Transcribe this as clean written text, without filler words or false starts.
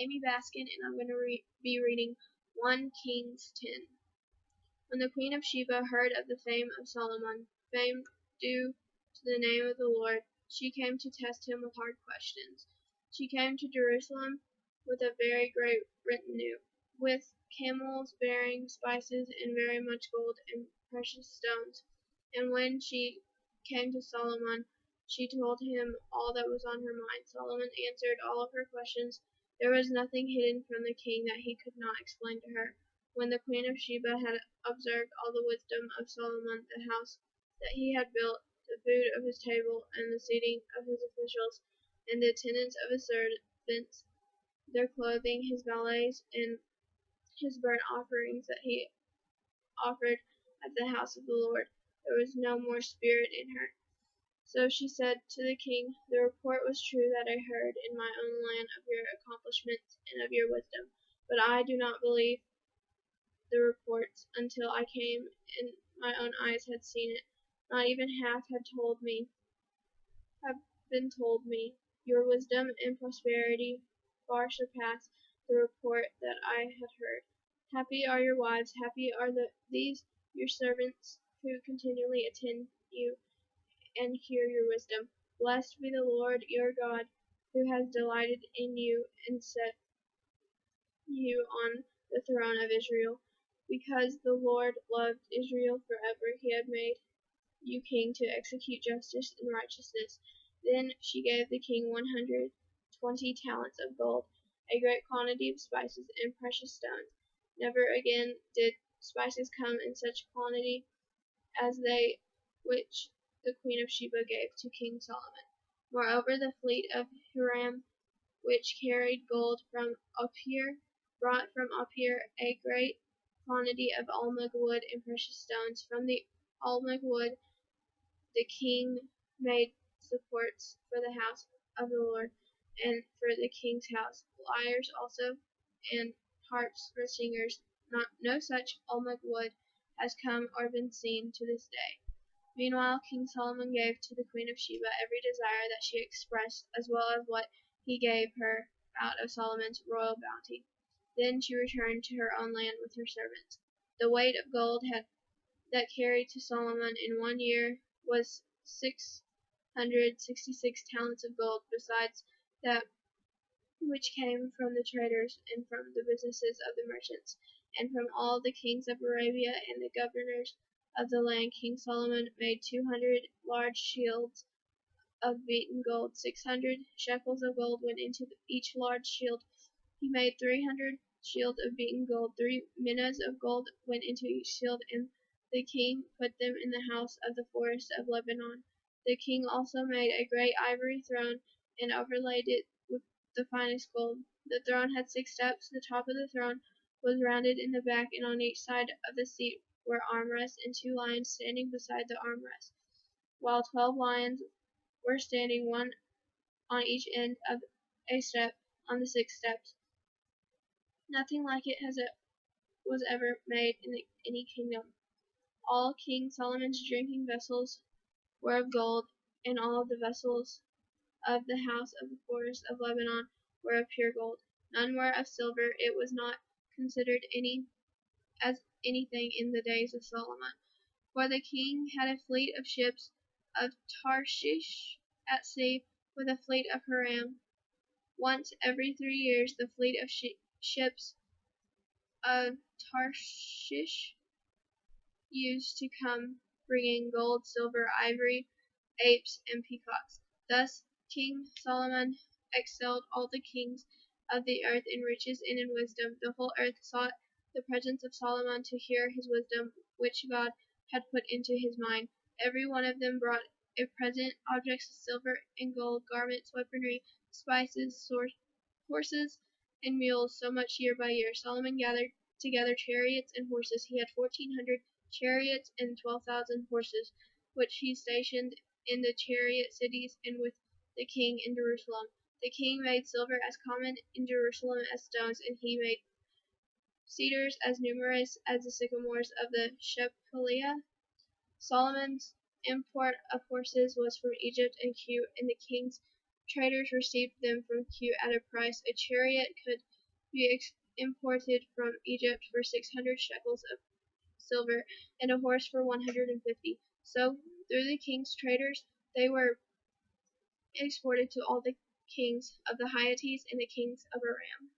Amy Baskin, and I'm going to be reading 1 Kings 10. When the Queen of Sheba heard of the fame of Solomon, fame due to the name of the Lord, she came to test him with hard questions. She came to Jerusalem with a very great retinue, with camels bearing spices and very much gold and precious stones. And when she came to Solomon, she told him all that was on her mind. Solomon answered all of her questions. There was nothing hidden from the king that he could not explain to her. When the Queen of Sheba had observed all the wisdom of Solomon, the house that he had built, the food of his table, and the seating of his officials, and the attendance of his servants, their clothing, his valets, and his burnt offerings that he offered at the house of the Lord, there was no more spirit in her. So she said to the king, "The report was true that I heard in my own land of your accomplishments and of your wisdom, but I do not believe the reports until I came and my own eyes had seen it. Not even half have been told me. Your wisdom and prosperity far surpass the report that I had heard. Happy are your wives, happy are these your servants who continually attend you and hear your wisdom. Blessed be the Lord your God, who has delighted in you and set you on the throne of Israel. Because the Lord loved Israel forever, he had made you king to execute justice and righteousness." Then she gave the king 120 talents of gold, a great quantity of spices and precious stones. Never again did spices come in such quantity as they which the Queen of Sheba gave to King Solomon. Moreover, the fleet of Hiram, which carried gold from Ophir, brought from Ophir a great quantity of almug wood and precious stones. From the almug wood the king made supports for the house of the Lord and for the king's house, lyres also, and harps for singers. No such almug wood has come or been seen to this day. Meanwhile, King Solomon gave to the Queen of Sheba every desire that she expressed, as well as what he gave her out of Solomon's royal bounty. Then she returned to her own land with her servants. The weight of gold that carried to Solomon in 1 year was 666 talents of gold, besides that which came from the traders and from the businesses of the merchants, and from all the kings of Arabia and the governors of the land. King Solomon made 200 large shields of beaten gold. 600 shekels of gold went into each large shield. He made 300 shields of beaten gold. 3 minas of gold went into each shield, and the king put them in the house of the forest of Lebanon. The king also made a great ivory throne and overlaid it with the finest gold. The throne had 6 steps. The top of the throne was rounded in the back, and on each side of the seat were armrests and 2 lions standing beside the armrests, while 12 lions were standing, one on each end of a step on the 6 steps. Nothing like it was ever made in any kingdom. All King Solomon's drinking vessels were of gold, and all of the vessels of the house of the forest of Lebanon were of pure gold. None were of silver. It was not considered as anything in the days of Solomon. For the king had a fleet of ships of Tarshish at sea, with a fleet of Hiram. Once every 3 years the fleet of ships of Tarshish used to come, bringing gold, silver, ivory, apes, and peacocks. Thus King Solomon excelled all the kings of the earth in riches and in wisdom. The whole earth sought the presence of Solomon to hear his wisdom, which God had put into his mind. Every one of them brought a present, objects of silver and gold, garments, weaponry, spices, horses, and mules, so much year by year. Solomon gathered together chariots and horses. He had 1,400 chariots and 12,000 horses, which he stationed in the chariot cities and with the king in Jerusalem. The king made silver as common in Jerusalem as stones, and he made cedars as numerous as the sycamores of the Shephelah. Solomon's import of horses was from Egypt and Cush, and the king's traders received them from Kue at a price. A chariot could be imported from Egypt for 600 shekels of silver, and a horse for 150. So, through the king's traders, they were exported to all the kings of the Hittites and the kings of Aram.